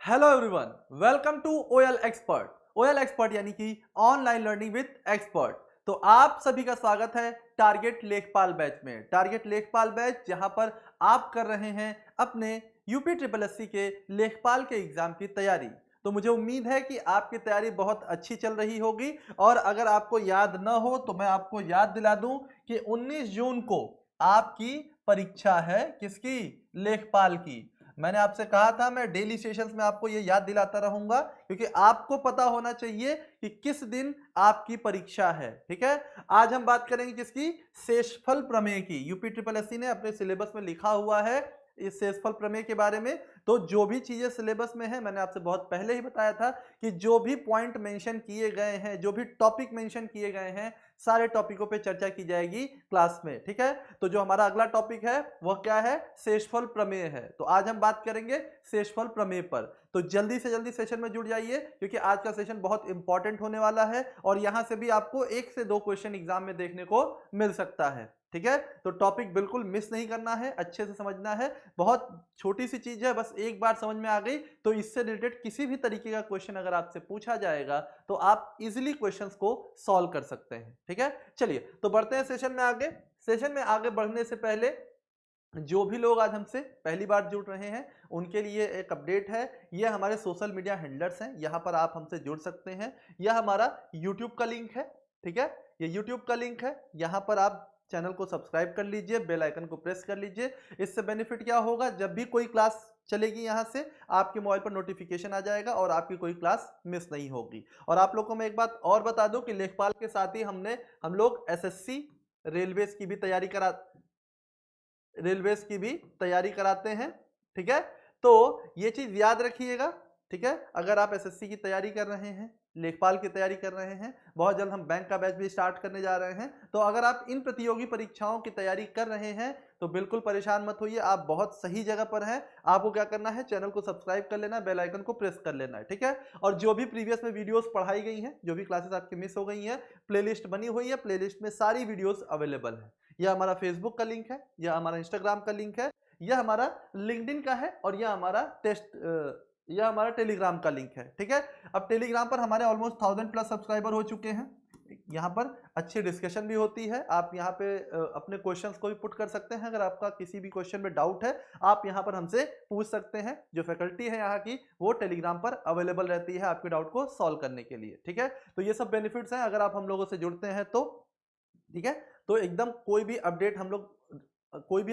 Hello everyone, welcome to OL expert. OL expert यानी कि online learning with expert. तो आप सभी का स्वागत है टारगेट लेखपाल बैच में। टारगेट लेखपाल बैच जहां पर आप कर रहे हैं अपने यूपी ट्रिपल एससी के लेखपाल के एग्जाम की तैयारी। तो मुझे उम्मीद है कि आपकी तैयारी बहुत अच्छी चल रही होगी। और अगर आपको याद न हो तो मैं आपको याद दिला दूं कि 19 जून को आपकी परीक्षा है। किसकी? लेखपाल की। मैंने आपसे कहा था मैं डेली सेशंस में आपको ये याद दिलाता रहूंगा, क्योंकि आपको पता होना चाहिए कि किस दिन आपकी परीक्षा है। ठीक है, आज हम बात करेंगे किसकी? शेषफल प्रमेय की। यूपी ट्रिपल एससी ने अपने सिलेबस में लिखा हुआ है इस शेषफल प्रमेय के बारे में। तो जो भी चीजें सिलेबस में है, मैंने आपसे बहुत पहले ही बताया था कि जो भी पॉइंट मेंशन किए गए हैं, जो भी टॉपिक मेंशन किए गए हैं, सारे टॉपिकों पे चर्चा की जाएगी क्लास में। ठीक है, तो जो हमारा अगला टॉपिक है वह क्या है? शेषफल प्रमेय है। तो आज हम बात करेंगे शेषफल प्रमेय पर। तो जल्दी से जल्दी सेशन में जुड़ जाइए, क्योंकि आज का सेशन बहुत इंपॉर्टेंट होने वाला है और यहां से भी आपको 1 से 2 क्वेश्चन एग्जाम में देखने को मिल सकता है। ठीक है, तो टॉपिक बिल्कुल मिस नहीं करना है, अच्छे से समझना है। बहुत छोटी सी चीज है, बस एक बार समझ में आ गई तो इससे रिलेटेड किसी भी तरीके का क्वेश्चन अगर आपसे पूछा जाएगा तो आप इजीली क्वेश्चंस को सॉल्व कर सकते हैं। ठीक है, चलिए तो बढ़ते हैं सेशन में आगे। सेशन में आगे बढ़ने से पहले जो भी लोग आज हमसे पहली बार जुड़ रहे हैं उनके लिए एक अपडेट है। ये हमारे सोशल मीडिया हैंडलर्स हैं, यहाँ पर आप हमसे जुड़ सकते हैं। यह हमारा यूट्यूब का लिंक है। ठीक है, ये यूट्यूब का लिंक है, यहाँ पर आप चैनल को सब्सक्राइब कर लीजिए, बेल आइकन को प्रेस कर लीजिए। इससे बेनिफिट क्या होगा? जब भी कोई क्लास चलेगी यहाँ से आपके मोबाइल पर नोटिफिकेशन आ जाएगा और आपकी कोई क्लास मिस नहीं होगी। और आप लोगों को मैं एक बात और बता दूं कि लेखपाल के साथ ही हम लोग एसएससी रेलवेज की भी तैयारी कराते हैं। ठीक है, तो ये चीज याद रखिएगा। ठीक है, अगर आप एसएससी की तैयारी कर रहे हैं, लेखपाल की तैयारी कर रहे हैं, बहुत जल्द हम बैंक का बैच भी स्टार्ट करने जा रहे हैं, तो अगर आप इन प्रतियोगी परीक्षाओं की तैयारी कर रहे हैं तो बिल्कुल परेशान मत होइए, आप बहुत सही जगह पर हैं। आपको क्या करना है? चैनल को सब्सक्राइब कर लेना है, बेल आइकन को प्रेस कर लेना है। ठीक है, और जो भी प्रीवियस में वीडियोस पढ़ाई गई हैं, जो भी क्लासेस आपकी मिस हो गई हैं, प्लेलिस्ट बनी हुई है, प्लेलिस्ट में सारी वीडियोस अवेलेबल है। यह हमारा फेसबुक का लिंक है, यह हमारा इंस्टाग्राम का लिंक है, यह हमारा लिंक्डइन का है और यह हमारा टेलीग्राम का लिंक है। ठीक है, अब टेलीग्राम पर हमारे ऑलमोस्ट 1000 प्लस सब्सक्राइबर हो चुके हैं। यहाँ पर अच्छी डिस्कशन भी होती है। आप यहाँ पे अपने क्वेश्चंस को भी पुट कर सकते हैं। अगर आपका किसी भी क्वेश्चन में डाउट है आप यहाँ पर हमसे पूछ सकते हैं। जो फैकल्टी है यहाँ की वो टेलीग्राम पर अवेलेबल रहती है आपके डाउट को सॉल्व करने के लिए। ठीक है, तो ये सब बेनिफिट्स हैं अगर आप हम लोगों से जुड़ते हैं तो। ठीक है, तो एकदम कोई भी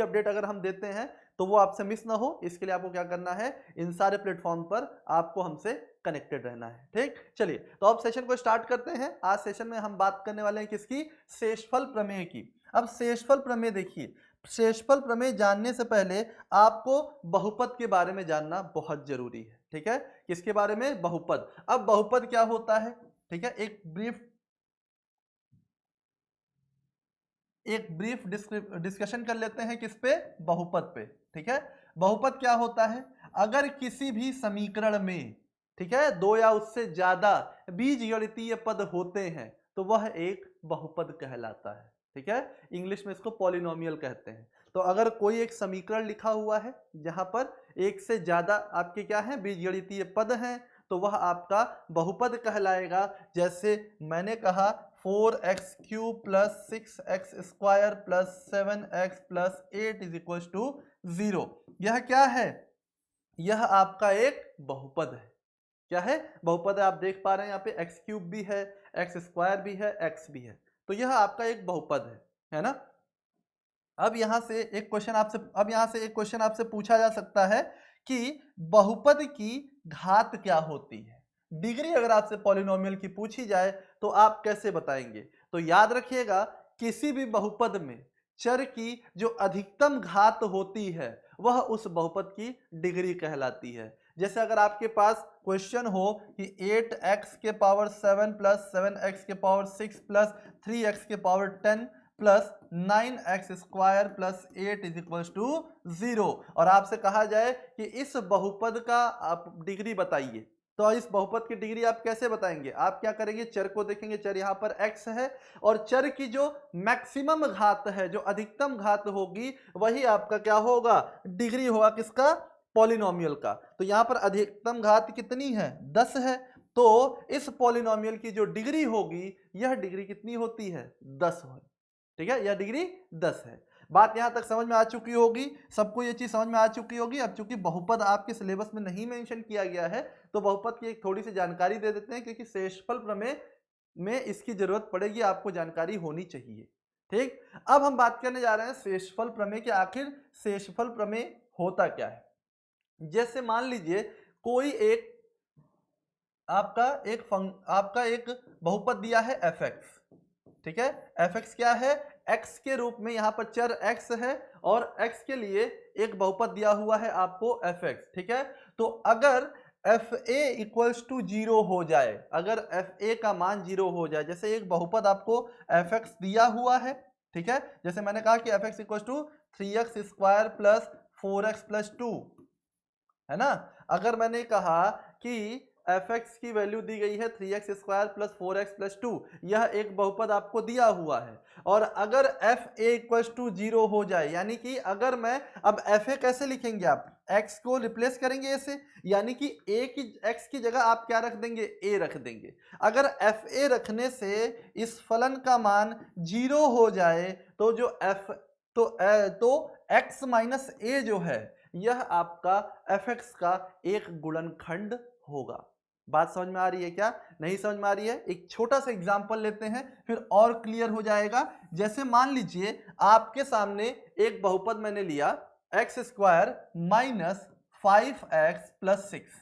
अपडेट अगर हम देते हैं तो वो आपसे मिस ना हो, इसके लिए आपको क्या करना है? इन सारे प्लेटफॉर्म पर आपको हमसे कनेक्टेड रहना है। ठीक, चलिए तो अब सेशन को स्टार्ट करते हैं। आज सेशन में हम बात करने वाले हैं किसकी? शेषफल प्रमेय की। अब शेषफल प्रमेय देखिए, शेषफल प्रमेय जानने से पहले आपको बहुपद के बारे में जानना बहुत जरूरी है। ठीक है, किसके बारे में? बहुपद। अब बहुपद क्या होता है? ठीक है, एक ब्रीफ डिस्कशन कर लेते हैं किस पे? बहुपद पे। ठीक है, बहुपद क्या होता है? अगर किसी भी समीकरण में, ठीक है, 2 या उससे ज्यादा बीजगणितीय पद होते हैं तो वह एक बहुपद कहलाता है। ठीक है, इंग्लिश में इसको पॉलिनोमियल कहते हैं। तो अगर कोई एक समीकरण लिखा हुआ है जहां पर 1 से ज्यादा आपके क्या है? बीजगणितीय पद हैं, तो वह आपका बहुपद कहलाएगा। जैसे मैंने कहा 4x³ plus 6x² plus 7x plus 8 is equal to 0। यह क्या है? यह आपका एक बहुपद है। क्या है? बहुपद है। आप देख पा रहे हैं यहाँ पे x³ भी है, x² भी है, x भी है, तो यह आपका एक बहुपद है ना? अब यहां से एक क्वेश्चन आपसे पूछा जा सकता है कि बहुपद की घात क्या होती है? डिग्री अगर आपसे पॉलिनोमियल की पूछी जाए तो आप कैसे बताएंगे? तो याद रखिएगा, किसी भी बहुपद में चर की जो अधिकतम घात होती है वह उस बहुपद की डिग्री कहलाती है। जैसे अगर आपके पास क्वेश्चन हो कि 8x के पावर 7 प्लस 7x के पावर 6 प्लस 3x के power 10 plus 9x² plus 8 is equal to 0, और आपसे कहा जाए कि इस बहुपद का आप डिग्री बताइए, तो इस बहुपद की डिग्री आप कैसे बताएंगे? आप क्या करेंगे? चर को देखेंगे, चर यहाँ पर x है और चर की जो मैक्सिमम घात है, जो अधिकतम घात होगी, वही आपका क्या होगा? डिग्री होगा। किसका? पॉलिनोमियल का। तो यहाँ पर अधिकतम घात कितनी है? 10 है। तो इस पॉलिनोमियल की जो डिग्री होगी, यह डिग्री कितनी होती है? 10 है। ठीक है, यह डिग्री 10 है। बात यहां तक समझ में आ चुकी होगी, सबको ये चीज समझ में आ चुकी होगी। अब चूंकि बहुपद आपके सिलेबस में नहीं मेंशन किया गया है, तो बहुपद की एक थोड़ी सी जानकारी दे देते हैं, क्योंकि शेषफल प्रमेय में इसकी जरूरत पड़ेगी, आपको जानकारी होनी चाहिए। ठीक, अब हम बात करने जा रहे हैं शेषफल प्रमेय के। आखिर शेषफल प्रमेय होता क्या है? जैसे मान लीजिए कोई एक आपका एक बहुपद दिया है fx। ठीक है, fx क्या है? x के रूप में, यहां पर चर x है और x के लिए एक बहुपद दिया हुआ है आपको fx। ठीक है, तो अगर fa इक्वल्स टू 0 हो जाए, अगर fa का मान 0 हो जाए, जैसे एक बहुपद आपको fx दिया हुआ है। ठीक है, जैसे मैंने कहा कि fx equals to 3x square plus 4x plus 2, है ना। अगर मैंने कहा कि fx की वैल्यू दी गई है 3x square plus 4x plus 2, यह एक बहुपद आपको दिया हुआ है, और अगर fa इक्वल्स टू 0 हो जाए, यानी कि अगर मैं अब fa कैसे लिखेंगे आप? x को रिप्लेस करेंगे ऐसे, यानी कि x की जगह आप क्या रख देंगे? a रख देंगे। अगर fa रखने से इस फलन का मान 0 हो जाए, तो जो तो x माइनस a जो है, यह आपका fx का एक गुणनखंड होगा। बात समझ में आ रही है क्या? नहीं समझ में आ रही है? एक छोटा सा एग्जांपल लेते हैं, फिर और क्लियर हो जाएगा। जैसे मान लीजिए आपके सामने एक बहुपद मैंने लिया, x square minus 5x plus 6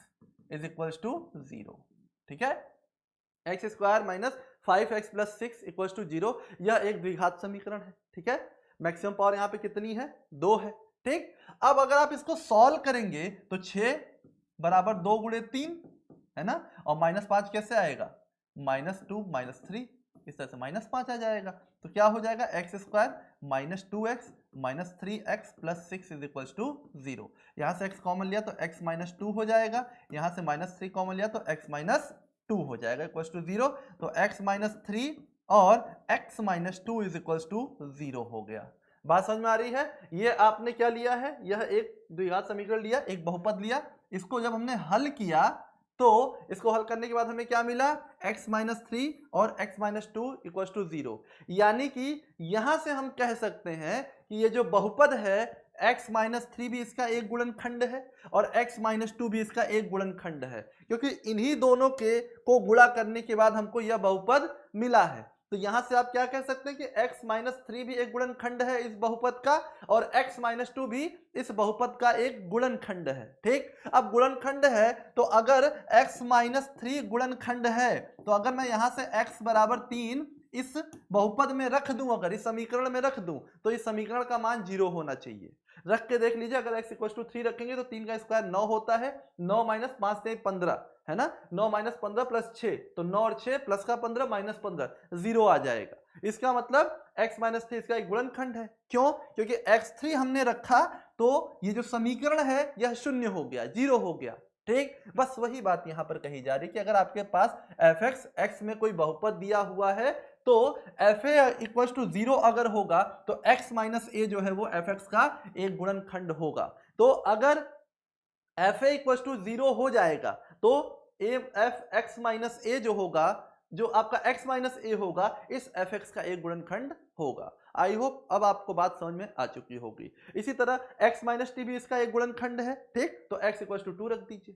is equals to 0। ठीक है, x square minus 5x plus 6 equals to 0, यह एक द्विघात समीकरण है। ठीक है, मैक्सिमम पावर यहां पे कितनी है? 2 है। ठीक, अब अगर आप इसको सॉल्व करेंगे तो 6 बराबर 2 गुणे 3, है ना, और माइनस 5 कैसे आएगा? -2 -3, इस तरह से -5 आ जाएगा। तो क्या हो जाएगा? X square minus 2x minus 3x plus 6 is equal to 0। यहां से x कॉमन लिया तो x माइनस 2 हो जाएगा, यहां से -3 कॉमन लिया तो x माइनस 2 हो जाएगा इक्वल टू 0। तो x माइनस 3 और x minus 2 is equal to 0 हो गया। बात समझ में आ रही है? ये आपने क्या लिया है? यह एक द्विघात समीकरण लिया, एक बहुपद लिया, इसको जब हमने हल किया तो इसको हल करने के बाद हमें क्या मिला? x माइनस 3 और x माइनस 2 इक्वल टू 0। यानी कि यहां से हम कह सकते हैं कि ये जो बहुपद है x माइनस 3 भी इसका एक गुणनखंड है और x माइनस 2 भी इसका एक गुणनखंड है, क्योंकि इन्हीं दोनों के को गुणा करने के बाद हमको यह बहुपद मिला है। तो यहां से आप क्या कह सकते हैं कि x माइनस 3 भी एक गुणनखंड है इस बहुपद का, और x माइनस 2 भी इस बहुपद का एक गुणनखंड है। ठीक, अब गुणनखंड है तो अगर x माइनस 3 गुणनखंड है, तो अगर मैं यहां से x बराबर 3 इस बहुपद में रख दूं, अगर इस समीकरण में रख दूं, तो इस समीकरण का मान 0 होना चाहिए। रख के देख लीजिए, अगर x इक्वल टू 3 रखेंगे तो 3 का स्क्वायर 9 होता है, 9 माइनस 5 से 15, है ना, 9 माइनस 15 प्लस 6, तो 9 और 6 प्लस का 15 माइनस 15, 0 आ जाएगा। इसका मतलब x माइनस 3 इसका एक गुणनखंड है। क्यों? क्योंकि x3 हमने रखा तो ये जो समीकरण है यह शून्य हो गया, 0 हो गया। ठीक, बस वही बात यहां पर कही जा रही है कि अगर आपके पास fx x में कोई बहुपद दिया हुआ है, तो fa इक्वल टू 0 अगर होगा तो x माइनस a जो है वो fx का एक गुणनखंड होगा। तो अगर fa इक्वल टू 0 हो जाएगा तो f(x माइनस a) जो होगा, जो आपका x माइनस a होगा, इस fx का एक गुणनखंड होगा। आई होप अब आपको बात समझ में आ चुकी होगी। इसी तरह x माइनस टी भी इसका एक गुणनखंड है। ठीक, तो x इक्वल टू 2 रख दीजिए,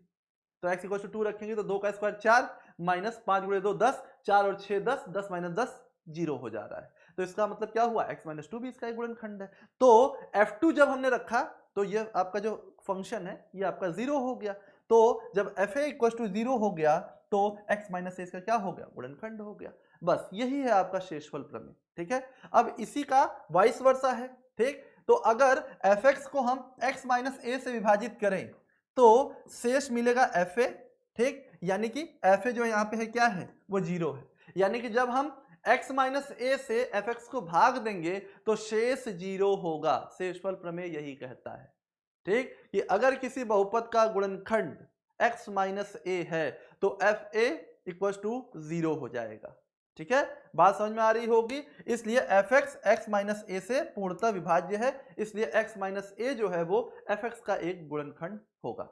तो x इक्वल टू 2 रखेंगे तो 2 का स्क्वायर 4 माइनस 5 गुणे 2 10, 4 और 6 10, 10 माइनस 10 0 हो जा रहा है। तो इसका मतलब क्या हुआ? x माइनस 2 भी इसका एक गुणनखंड है। तो f2 जब हमने रखा तो ये आपका जो फंक्शन है ये आपका 0 हो गया। तो जब fa इक्वल टू 0 हो गया तो x माइनस इसका क्या हो गया? गुणनखंड हो गया। बस यही है आपका शेषफल प्रमेय। ठीक है, अब इसी का वाइस वर्सा है। ठीक, तो अगर fx को हम x माइनस a से विभाजित करें तो शेष मिलेगा fa। ठीक, यानी कि fa जो यहाँ पे है क्या है? वो 0 है। यानी कि जब हम x माइनस a से fx को भाग देंगे तो शेष 0 होगा। शेषफल प्रमेय यही कहता है। ठीक, कि अगर किसी बहुपद का गुणनखंड x माइनस a है तो fa इक्वल टू 0 हो जाएगा। ठीक है, बात समझ में आ रही होगी। इसलिए एफ एक्स एक्स माइनस ए से पूर्णतः विभाज्य है, इसलिए एक्स माइनस ए जो है वो एफ एक्स का एक गुणनखंड होगा।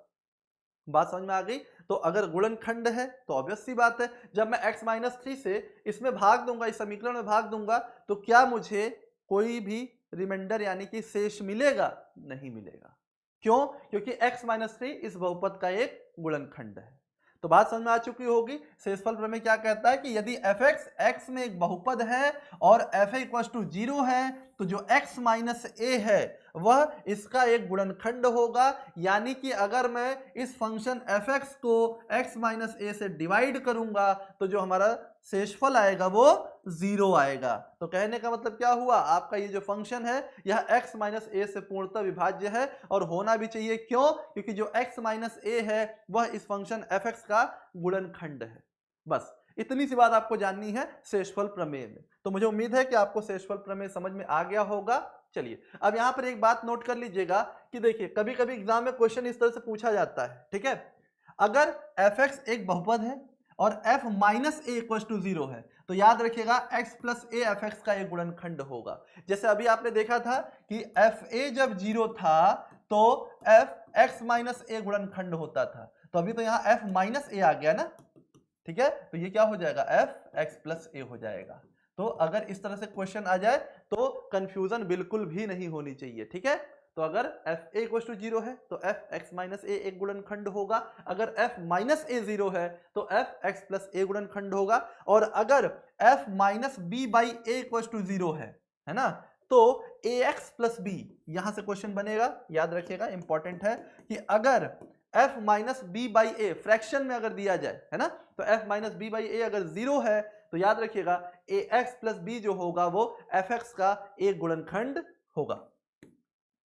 बात समझ में आ गई। तो अगर गुणनखंड है तो ऑब्वियस सी बात है, जब मैं x माइनस 3 से इसमें भाग दूंगा, इस समीकरण में भाग दूंगा, तो क्या मुझे कोई भी रिमाइंडर यानी कि शेष मिलेगा? नहीं मिलेगा। क्यों? क्योंकि x माइनस 3 इस बहुपद का एक गुणनखंड है। तो बात समझ में आ चुकी होगी। शेषफल प्रमेय क्या कहता है कि यदि एफ एक्स एक्स में एक बहुपद है और एफ ए इक्वल टू 0 है, तो जो x माइनस ए है वह इसका एक गुणनखंड होगा। यानी कि अगर मैं इस फंक्शन एफ एक्स को x माइनस ए से डिवाइड करूंगा तो जो हमारा शेषफल आएगा वो 0 आएगा। तो कहने का मतलब क्या हुआ, आपका ये जो फंक्शन है यह x माइनस ए से पूर्णतः विभाज्य है, और होना भी चाहिए। क्यों? क्योंकि जो x माइनस ए है वह इस फंक्शन एफ एक्स का गुणनखंड है। बस इतनी सी बात आपको जाननी है शेषफल प्रमेय में। तो मुझे उम्मीद है कि आपको शेषफल प्रमेय समझ में आ गया होगा। चलिए अब यहां पर एक बात नोट कर लीजिएगा कि देखिए कभी कभी एग्जाम में क्वेश्चन इस तरह से पूछा जाता है, ठीक है, अगर एफ एक्स एक बहुपद है और f minus a equal to 0 है, तो याद रखिएगा x plus a f x का एक गुणनखंड होगा। जैसे अभी आपने देखा था कि एफ ए जब 0 था तो f x माइनस ए गुणनखंड होता था, तो अभी तो यहाँ f माइनस ए आ गया ना, ठीक है, तो ये क्या हो जाएगा, f x प्लस ए हो जाएगा। तो अगर इस तरह से क्वेश्चन आ जाए तो कंफ्यूजन बिल्कुल भी नहीं होनी चाहिए, ठीक है। तो अगर एफ ए इक्वल टू 0 है तो एफ एक्स माइनस ए एक गुणनखंड होगा, अगर एफ माइनस ए 0 है तो एफ एक्स प्लस ए गुणनखंड होगा, और अगर f minus b by a equal to 0 है ना, तो ए एक्स प्लस बी, यहां से क्वेश्चन बनेगा, याद रखिएगा इंपॉर्टेंट है कि अगर f minus b by a fraction में अगर दिया जाए, है ना, तो f minus b by a अगर 0 है तो याद रखिएगा ए एक्स प्लस बी जो होगा वो एफ एक्स का एक गुणनखंड होगा,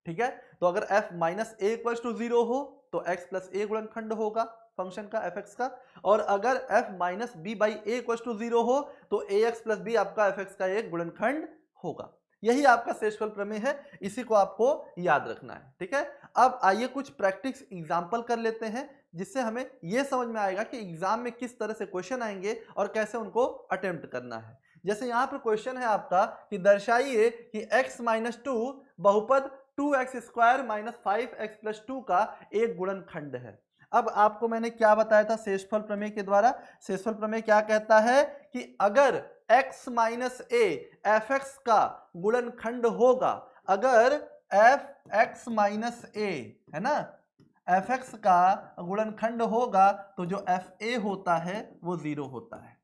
ठीक है। तो अगर f minus a equal to 0 हो तो x प्लस ए गुणनखंड होगा फंक्शन का एफ एक्स का, और अगर f minus b by a equal to 0 हो तो ए एक्स प्लस बी आपका एफ एक्स का एक गुणनखंड होगा। यही आपका शेषफल प्रमेय है, इसी को आपको याद रखना है, ठीक है। अब आइए कुछ प्रैक्टिस एग्जांपल कर लेते हैं, जिससे हमें यह समझ में आएगा कि एग्जाम में किस तरह से क्वेश्चन आएंगे और कैसे उनको अटेम्प्ट करना है। जैसे यहाँ पर क्वेश्चन है आपका कि दर्शाइए कि x माइनस 2 बहुपद 2x square minus 5x plus 2 का एक गुणनखंड है। अब आपको मैंने क्या बताया था शेषफल प्रमेय के द्वारा, शेषफल प्रमेय क्या कहता है कि अगर x माइनस ए एफ एक्स का गुणनखंड होगा, अगर एफ एक्स माइनस ए, है ना, एफ एक्स का गुणनखंड होगा तो जो एफ ए होता है वो 0 होता है।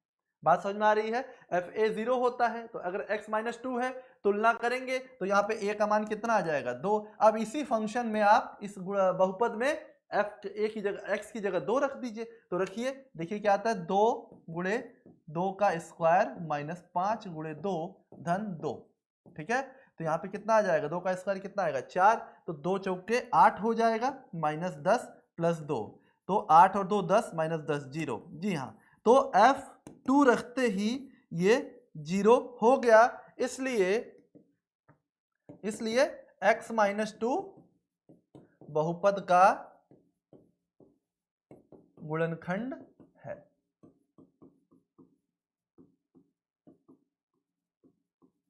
बात समझ में आ रही है, एफ ए 0 होता है, तो अगर x माइनस 2 है, तुलना करेंगे तो यहाँ पे a का मान कितना आ जाएगा, 2। अब इसी फंक्शन में आप इस बहुपद में f ए की जगह x की जगह 2 रख दीजिए, तो रखिए, देखिए क्या आता है, 2 गुणे 2 का स्क्वायर माइनस 5 गुणे 2 धन 2, ठीक है। तो यहाँ पे कितना आ जाएगा, 2 का स्क्वायर कितना आएगा, 4, तो 2 चौके 8 हो जाएगा, माइनस 10 प्लस 2, तो 8 और 2 10 माइनस 10 0। जी हाँ, तो f2 रखते ही ये 0 हो गया, इसलिए x माइनस 2 बहुपद का गुणनखंड है,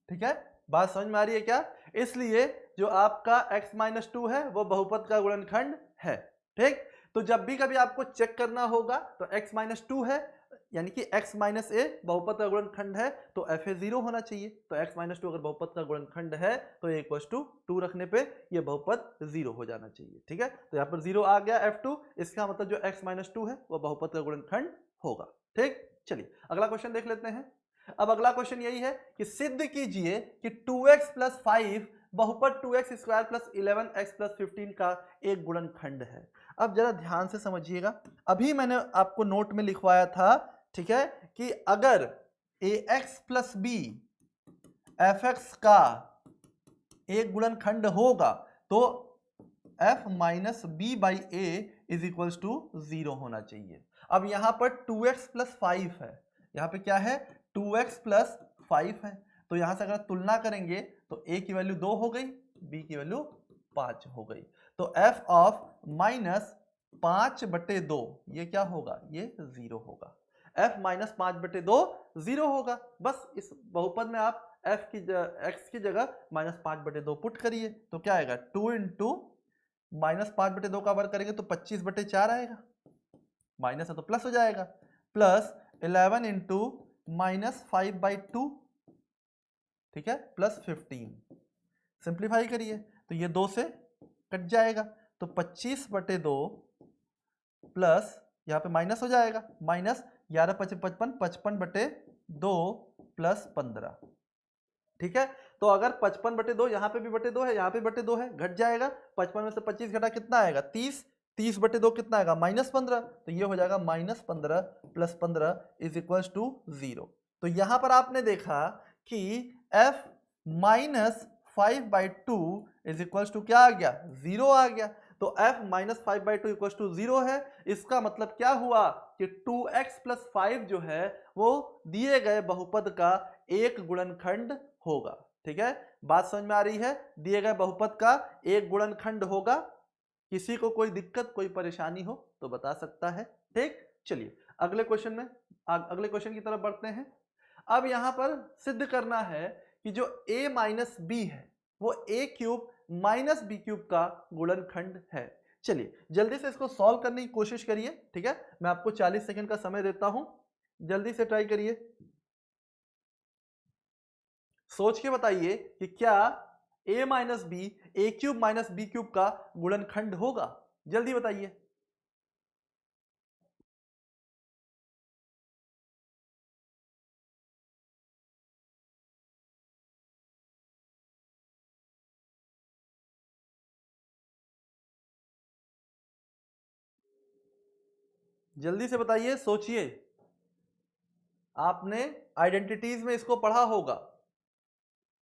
ठीक है। बात समझ में आ रही है क्या? इसलिए जो आपका x माइनस 2 है वो बहुपद का गुणनखंड है, ठीक। तो जब भी कभी आपको चेक करना होगा तो x माइनस 2 है, यानी कि x माइनस ए बहुपद का गुणनखंड है, तो एफ ए 0 होना चाहिए। तो x माइनस 2 अगर बहुपद का गुणनखंड है तो a इक्वल टू 2 रखने पे ये बहुपद 0 हो जाना चाहिए, ठीक है। तो यहाँ पर 0 आ गया f2, इसका मतलब जो x माइनस 2 है वो बहुपद का गुणनखंड होगा, ठीक। चलिए अगला क्वेश्चन देख लेते हैं। अब अगला क्वेश्चन यही है कि सिद्ध कीजिए कि 2x प्लस 5 बहुपद 2x square plus 11x plus 15 का एक गुणनखंड है। अब जरा ध्यान से समझिएगा, अभी मैंने आपको नोट में लिखवाया था, ठीक है, कि अगर ax plus b f x का एक गुणनखंड होगा तो f minus b by a is equal to 0 होना चाहिए। अब यहां पर 2x प्लस 5 है, यहां पे क्या है, 2x प्लस 5 है, तो यहां से अगर तुलना करेंगे तो a की वैल्यू 2 हो गई, b की वैल्यू 5 हो गई, तो f ऑफ माइनस 5/2 ये क्या होगा, ये 0 होगा। f माइनस 5/2 0 होगा। बस इस बहुपद में आप f की x की जगह माइनस 5/2 पुट करिए तो क्या आएगा 2 इंटू माइनस 5/2 का वर्ग करेंगे तो 25/4 आएगा, माइनस है तो प्लस हो जाएगा, प्लस 11 इंटू माइनस 5/2, ठीक है, प्लस 15। सिंप्लीफाई करिए तो ये 2 से कट जाएगा तो 25/2 प्लस यहाँ पे माइनस हो जाएगा, माइनस 11 × 5 = 55, 55/2 प्लस 15, ठीक है। तो अगर 55/2 यहाँ पे भी /2 है, यहाँ पे /2 है, घट जाएगा, 55 में से 25 घटा कितना आएगा 30, 30/2 कितना आएगा -15, तो ये हो जाएगा -15 प्लस 15 इज इक्वल्स टू 0। तो यहां पर आपने देखा कि f minus 5/2 is equals to क्या आ गया 0 आ गया। तो f माइनस 5/2 इक्वल्स टू 0 है। इसका मतलब क्या हुआ कि 2x + 5 जो है वो दिए गए बहुपद का एक गुणनखंड होगा, ठीक है। बात समझ में आ रही है, दिए गए बहुपद का एक गुणनखंड होगा। किसी को कोई दिक्कत कोई परेशानी हो तो बता सकता है, ठीक। चलिए अगले क्वेश्चन की तरफ बढ़ते हैं। अब यहां पर सिद्ध करना है कि जो a माइनस बी है वो a³ माइनस b³ का गुणनखंड है। चलिए जल्दी से इसको सॉल्व करने की कोशिश करिए, ठीक है। मैं आपको 40 सेकंड का समय देता हूं, जल्दी से ट्राई करिए, सोच के बताइए कि क्या a minus B a³ minus b³ का गुणनखंड होगा, जल्दी बताइए। जल्दी से बताइए, सोचिए, आपने आइडेंटिटीज में इसको पढ़ा होगा,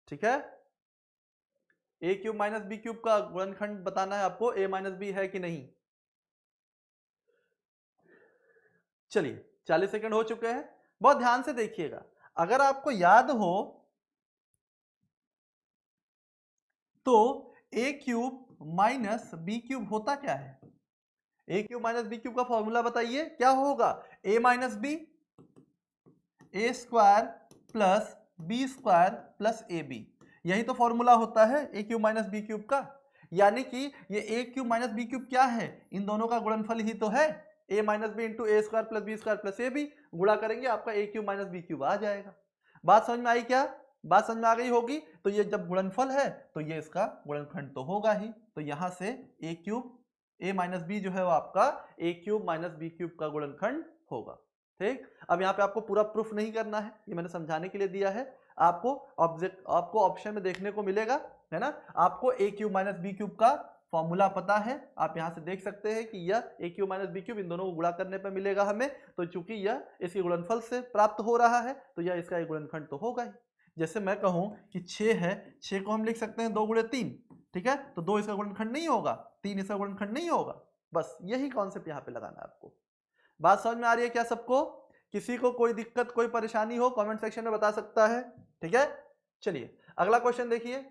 ठीक है। a³ माइनस b³ का गुणनखंड बताना है आपको, a माइनस बी है कि नहीं। चलिए 40 सेकंड हो चुके हैं, बहुत ध्यान से देखिएगा। अगर आपको याद हो तो a³ माइनस b³ होता क्या है, a³ माइनस b³ का फॉर्मूला बताइए क्या होगा, a minus b a² plus b² plus ab, यही तो फॉर्मूला होता है a³ माइनस b³ का। यानी कि ये a³ माइनस b³ क्या है, इन दोनों का गुणनफल ही तो है, a minus b into a² plus b² plus ab, गुणा करेंगे आपका a³ माइनस b³ आ जाएगा। बात समझ में आई क्या, बात समझ में आ गई होगी। तो ये जब गुणनफल है तो ये इसका गुणनखंड तो होगा ही, तो यहां से a³ a माइनस बी जो है वो आपका a³ माइनस b³ का गुणनखंड होगा, ठीक। अब यहाँ पे आपको पूरा प्रूफ नहीं करना है, ये मैंने समझाने के लिए दिया है। आपको ऑप्शन में देखने को मिलेगा, है ना, आपको a³ माइनस b³ का फॉर्मूला पता है, आप यहाँ से देख सकते हैं कि यह a³ माइनस b³ इन दोनों को गुणा करने पर मिलेगा हमें, तो चूंकि यह इसके गुणनफल से प्राप्त हो रहा है तो यह इसका एक गुणनखंड तो होगा ही। जैसे मैं कहूं कि 6 है, 6 को हम लिख सकते हैं 2 × 3, ठीक है, तो 2 इसका गुणनखंड नहीं होगा, 3 इसका गुणनखंड नहीं होगा। बस यही कॉन्सेप्ट यहाँ पे लगाना है आपको। बात समझ में आ रही है क्या सबको, किसी को कोई दिक्कत कोई परेशानी हो कमेंट सेक्शन में बता सकता है, ठीक है। चलिए अगला क्वेश्चन देखिए।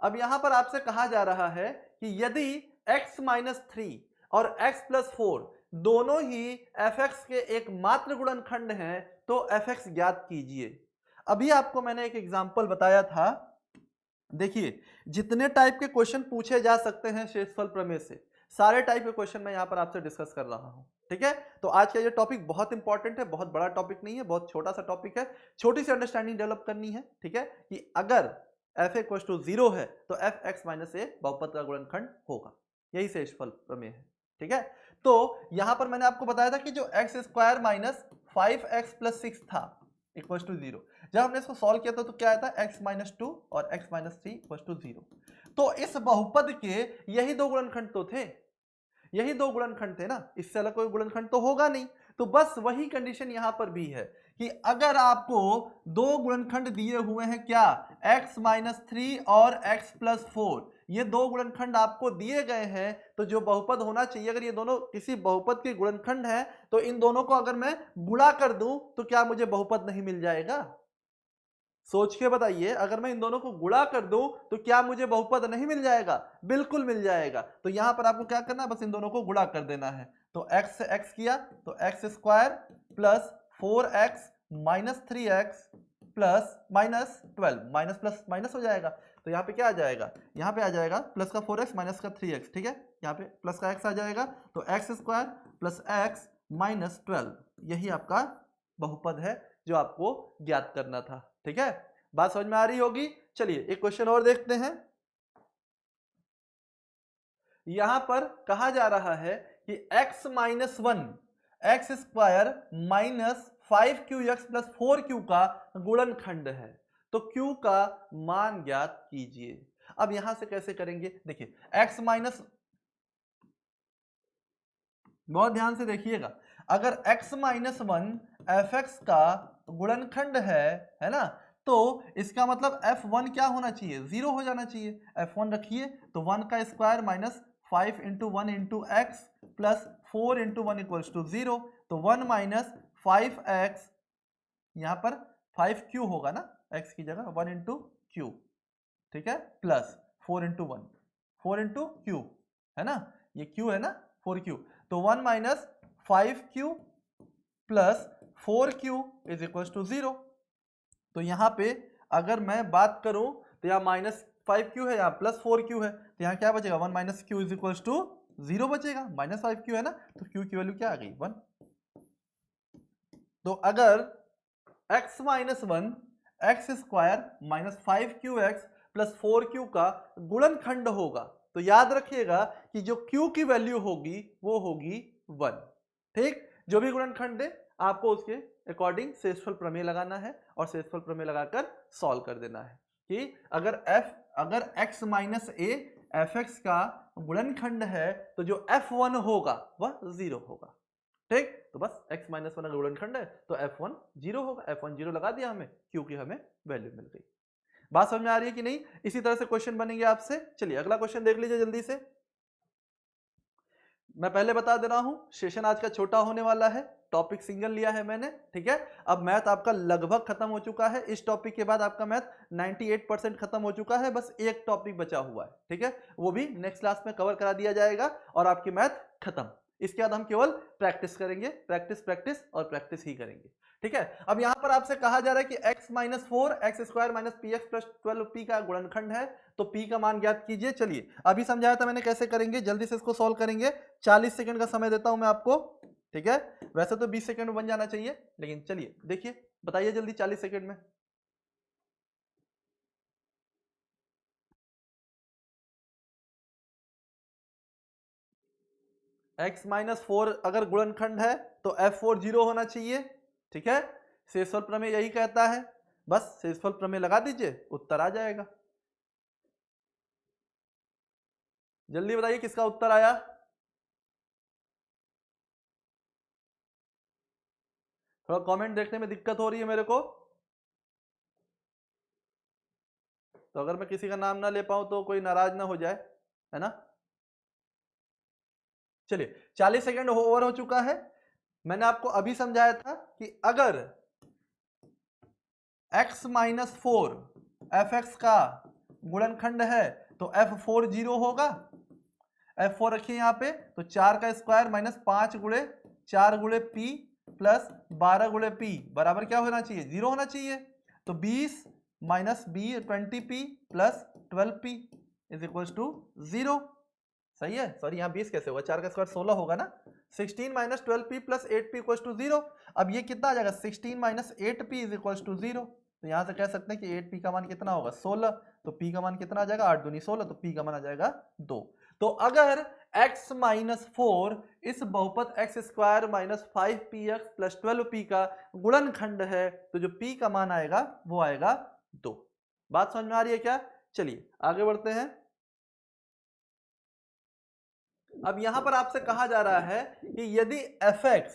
अब यहां पर आपसे कहा जा रहा है कि यदि x माइनस 3 और x प्लस 4 दोनों ही fx के एक मात्र गुणनखंड हैं तो fx ज्ञात कीजिए। अभी आपको मैंने एक एग्जांपल बताया था, देखिए जितने टाइप के क्वेश्चन पूछे जा सकते हैं शेषफल प्रमेय से, सारे टाइप के क्वेश्चन मैं यहां पर आपसे डिस्कस कर रहा हूं, ठीक है। तो आज का ये टॉपिक बहुत इंपॉर्टेंट है, बहुत बड़ा टॉपिक नहीं है, बहुत छोटा सा टॉपिक है, छोटी सी अंडरस्टैंडिंग डेवलप करनी है, ठीक है, कि अगर f = 0 है तो fx माइनस a बहुपद का गुणनखंड होगा, यही शेषफल प्रमेय है, ठीक है। तो यहां पर मैंने आपको बताया था कि जो x² माइनस 5x प्लस 6 था इक्वल टू 0, जब हमने इसको सॉल्व किया था तो क्या आया था x माइनस 2 और x माइनस 3 इक्वल टू 0। तो इस बहुपद के यही दो गुणनखंड तो थे, यही दो गुणनखंड थे ना, इससे अलग कोई गुणनखंड तो होगा नहीं। तो बस वही कंडीशन यहां पर भी है कि अगर आपको दो गुणनखंड दिए हुए हैं, क्या x माइनस 3 और x प्लस 4, ये दो गुणनखंड आपको दिए गए हैं, तो जो बहुपद होना चाहिए, अगर ये दोनों किसी बहुपद के गुणनखंड है तो इन दोनों को अगर मैं गुणा कर दूं तो क्या मुझे बहुपद नहीं मिल जाएगा, सोच के बताइए। अगर मैं इन दोनों को गुणा कर दूं तो क्या मुझे बहुपद नहीं मिल जाएगा, बिल्कुल मिल जाएगा। तो यहां पर आपको क्या करना है, बस इन दोनों को गुणा कर देना है। तो x से x किया तो x² plus 4x minus 3x plus minus 12, minus plus minus हो जाएगा, तो यहाँ पे क्या आ जाएगा, यहाँ पे आ जाएगा प्लस का 4x माइनस का 3x, ठीक है, यहाँ पे प्लस का x आ जाएगा, तो x square plus x minus 12, यही आपका बहुपद है जो आपको ज्ञात करना था। ठीक है, बात समझ में आ रही होगी। चलिए एक क्वेश्चन और देखते हैं। यहां पर कहा जा रहा है कि x minus 1 x square minus 5qx plus 4q का गुणनखंड है, तो q का मान ज्ञात कीजिए। अब यहां से कैसे करेंगे, देखिए x माइनस, बहुत ध्यान से देखिएगा, अगर x माइनस 1 एफ एक्स का गुणनखंड है ना, तो इसका मतलब f1 क्या होना चाहिए, 0 हो जाना चाहिए। f1 रखिए तो 1 का square minus 5 into 1 into x plus 4 into 1 equals to 0, तो 1 माइनस 5x, यहाँ पर 5q होगा ना, x की जगह 1 इंटू क्यू, ठीक है, प्लस 4 इंटू 1, 4 इंटू क्यू है ना, ये q है ना, 4q, तो 1 minus 5q plus 4q is equals to 0। तो यहाँ पे अगर मैं बात करूं तो यहाँ माइनस 5q है, यहाँ प्लस 4q है, तो यहाँ क्या बचेगा, 1 minus q is equals to 0 बचेगा, माइनस 5q है ना, तो q की वैल्यू क्या आ गई, 1। तो अगर x minus 1 x square minus 5qx plus 4q का गुणनखंड होगा, तो याद रखिएगा कि जो q की वैल्यू होगी वो होगी 1। ठीक, जो भी गुणनखंड है आपको उसके अकॉर्डिंग शेषफल प्रमेय लगाना है और शेषफल प्रमेय लगाकर सॉल्व कर देना है कि अगर x minus a F x का गुणनखंड है तो जो f1 होगा वह 0 होगा। ठीक, तो बस x माइनस 1 गुणनखंड है तो f1 0 होगा, f1 0 लगा दिया हमें, क्योंकि हमें वैल्यू मिल गई। बात समझ में आ रही है कि नहीं? इसी तरह से क्वेश्चन बनेंगे आपसे। चलिए अगला क्वेश्चन देख लीजिए जल्दी से। मैं पहले बता दे रहा हूं, सेशन आज का छोटा होने वाला है, टॉपिक सिंगल लिया है मैंने, ठीक है। अब मैथ आपका लगभग खत्म हो चुका है, इस टॉपिक के बाद आपका मैथ 98% खत्म हो चुका है, बस एक टॉपिक बचा हुआ है, ठीक है, वो भी नेक्स्ट क्लास में कवर करा दिया जाएगा और आपकी मैथ खत्म। इसके बाद हम केवल प्रैक्टिस करेंगे, प्रैक्टिस प्रैक्टिस और प्रैक्टिस ही करेंगे, ठीक है। अब यहां पर आपसे कहा जा रहा है कि x minus 4 x square minus P x plus 12p का गुणनखंड है, तो p का मान ज्ञात कीजिए। चलिए अभी समझाया था मैंने कैसे करेंगे, जल्दी से इसको सॉल्व करेंगे। 40 सेकंड का समय देता हूं मैं आपको, ठीक है, वैसे तो 20 सेकंड में बन जाना चाहिए, लेकिन चलिए देखिए, बताइए जल्दी 40 सेकंड में। x माइनस 4 अगर गुणनखंड है तो f4 0 होना चाहिए, ठीक है। शेषफल प्रमेय यही कहता है, बस शेषफल प्रमेय लगा दीजिए, उत्तर आ जाएगा। जल्दी बताइए किसका उत्तर आया। थोड़ा कमेंट देखने में दिक्कत हो रही है मेरे को, तो अगर मैं किसी का नाम ना ले पाऊं तो कोई नाराज ना हो जाए, है ना। चलिए 40 सेकंड ओवर हो चुका है। मैंने आपको अभी समझाया था कि अगर x माइनस 4 एफ एक्स का गुणनखंड है तो f4 0 होगा। f4 रखिए यहाँ पे, तो 4 का स्क्वायर माइनस 5 गुणे 4 गुणे p प्लस 12 गुणे p बराबर क्या होना चाहिए, 0 होना चाहिए। तो 20 minus 20p plus 12p is equal to 0। सही है, सॉरी यहाँ 20 कैसे होगा, 4 का स्क्वायर 16 होगा ना। 16 minus 12p plus 8p equal to 0। अब ये कितना आ जाएगा, 16 minus 8p is equal to 0। तो यहाँ से कह सकते हैं कि 8p का मान कितना होगा, 16, तो p का मान कितना आ जाएगा, 8 दूनी 16, तो p का मान आ जाएगा 2। तो अगर x माइनस 4 इस बहुपद x square minus 5px plus 12p का गुणनखंड है तो जो p का मान आएगा वो आएगा 2। बात समझ में आ रही है क्या? चलिए आगे बढ़ते हैं। अब यहां पर आपसे कहा जा रहा है कि यदि fx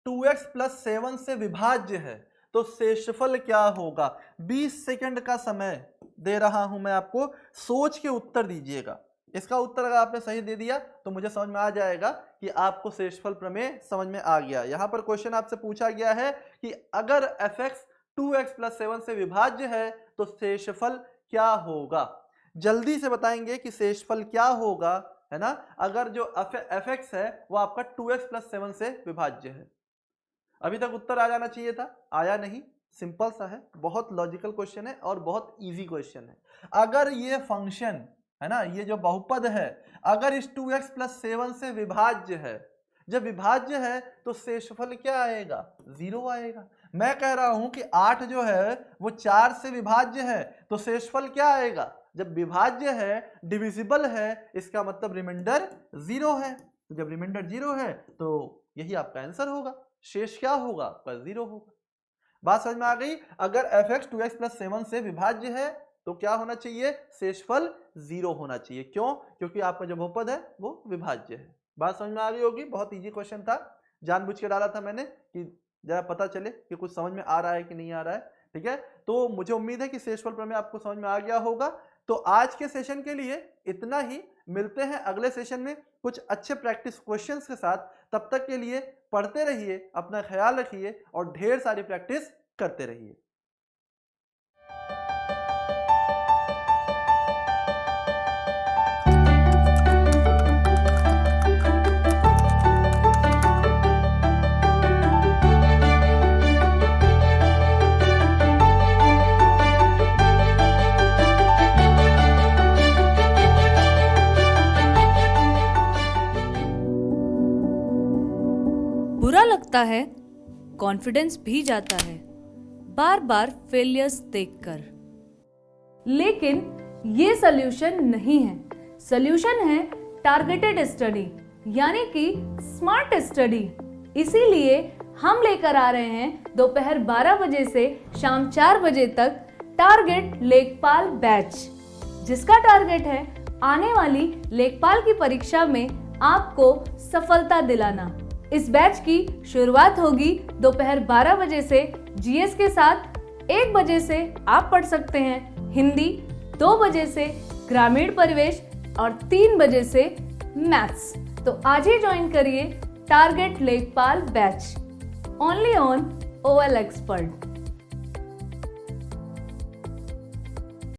2x प्लस 7 से विभाज्य है तो शेषफल क्या होगा। 20 सेकंड का समय दे रहा हूं मैं आपको, सोच के उत्तर दीजिएगा। इसका उत्तर अगर आपने सही दे दिया तो मुझे समझ में आ जाएगा कि आपको शेषफल प्रमेय समझ में आ गया। यहां पर क्वेश्चन आपसे पूछा गया है कि अगर fx 2x प्लस 7 से विभाज्य है तो शेषफल क्या होगा। जल्दी से बताएंगे कि शेषफल क्या होगा, है ना, अगर जो fx है वो आपका 2x प्लस 7 से विभाज्य है। अभी तक उत्तर आ जाना चाहिए था, आया नहीं। सिंपल सा है, बहुत लॉजिकल क्वेश्चन है और बहुत इजी क्वेश्चन है। अगर ये फंक्शन है ना, ये जो बहुपद है, अगर इस 2x + 7 से विभाज्य है, जब विभाज्य है तो शेषफल क्या आएगा? 0 आएगा। मैं कह रहा हूं कि 8 जो है वो 4 से विभाज्य है, तो शेषफल क्या आएगा? जब विभाज्य है, डिविजिबल है, इसका मतलब रिमाइंडर 0 है। तो जब रिमाइंडर 0 है तो यही आपका आंसर होगा, शेष क्या होगा? आपका 0 होगा। बात समझ में आ गई? अगर fx 2x + 7 से विभाज्य है तो क्या होना चाहिए? शेषफल 0 होना चाहिए। क्यों? क्योंकि आपका जो बहुपद है वो विभाज्य है। बात समझ में आ गई होगी। बहुत इजी क्वेश्चन था, जानबूझ के डाला था मैंने कि जरा पता चले कि कुछ समझ में आ रहा है कि नहीं आ रहा है। ठीक है, तो मुझे उम्मीद है कि शेषफल प्रमेय आपको समझ में आ गया होगा। तो आज के सेशन के लिए इतना ही। मिलते हैं अगले सेशन में कुछ अच्छे प्रैक्टिस क्वेश्चंस के साथ। तब तक के लिए पढ़ते रहिए, अपना ख्याल रखिए और ढेर सारी प्रैक्टिस करते रहिए। बुरा लगता है, कॉन्फिडेंस भी जाता है बार बार फेलियर्स देखकर। लेकिन ये सल्यूशन नहीं है। सल्यूशन है टारगेटेड स्टडी, यानी कि स्मार्ट स्टडी। इसीलिए हम लेकर आ रहे हैं दोपहर 12 बजे से शाम 4 बजे तक टारगेट लेखपाल बैच, जिसका टारगेट है आने वाली लेखपाल की परीक्षा में आपको सफलता दिलाना। इस बैच की शुरुआत होगी दोपहर 12 बजे से जीएस के साथ। 1 बजे से आप पढ़ सकते हैं हिंदी, 2 बजे से ग्रामीण परिवेश और 3 बजे से मैथ्स। तो आज ही ज्वाइन करिए टारगेट लेखपाल batch, only on OL Expert।